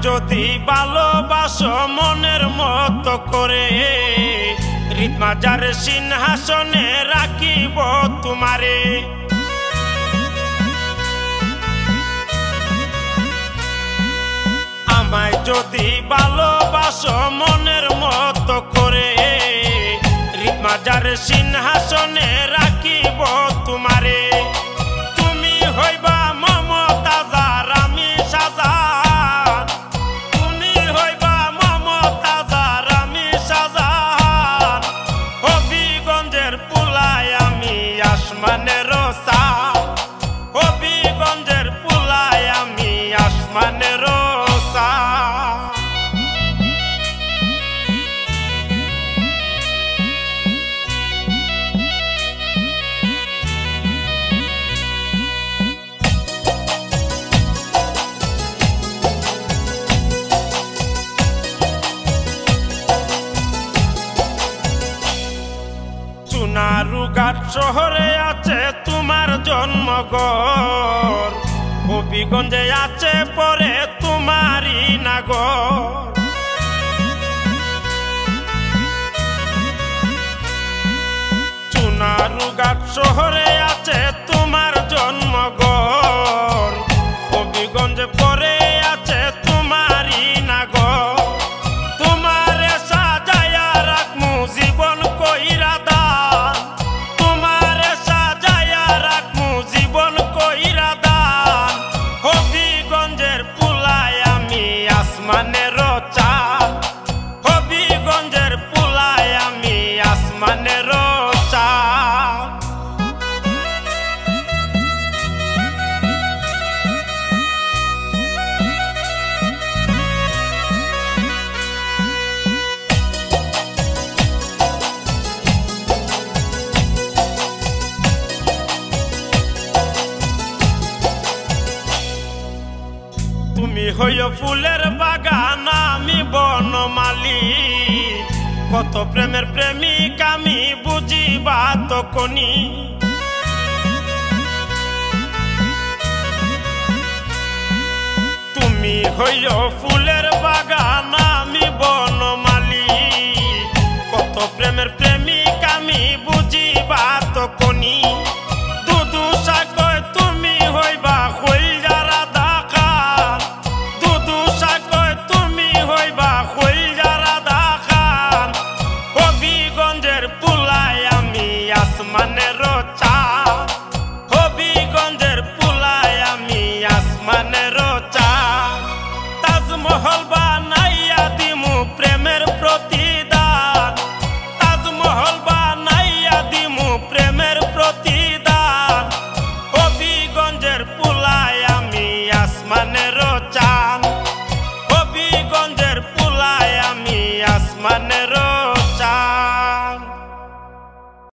যদি ভালোবাসো মনের মতো করে, হৃদমাজার সিংহাসনে রাখিব তোমারে। আমায় যদি ভালোবাসো মনের মতো করে, হৃদমাজার সিংহাসনে রাখিব তোমারে। তুমি হইবা মমতাজার আমি শাহজাহান, তুমি হইবা মমতাজার আমি শাহজাহান। হবিগঞ্জের পুলায় আমি আসমানের চাঁদ, হবিগঞ্জের পুলায় আমি আসমানের চাঁদ। সোনারুঘাট শহরে আছে তোমার জন্মঘর, হবিগঞ্জে আছে পরে তোমারই নাগর। সোনারুঘাট শহরে আছে তোমার জন্মঘর, হবিগঞ্জে পরে আছে তোমারই নাগর। তোমারে সাজায়া রাখমু জীবন কইরা দান, তোমারে সাজায়া রাখমু জীবন কইরা দান। হবিগঞ্জের পুলায় আমি আসমানের চাঁদ, হবিগঞ্জের পুলায় আমি আসমানের চাঁদ। তুমি হইও ফুলের বাগান আমি বনমালী, কত প্রেমের প্রেমিক আমি বুঝিবা তখনই। তুমি হইও ফুলের বাগান আমি বনমালী, কত প্রেমের প্রেমিক আমি বুঝিবা তখনই। দুদু সাকয় তুমি হইবা কইলজার রাধা খান, দুদু সাকয় তুমি হইবা কইলজার রাধা খান। হবিগঞ্জের পুলায় আমি আসমানের চাঁদ, হবিগঞ্জের পুলায় আমি আসমানের চাঁদ। তাজমহল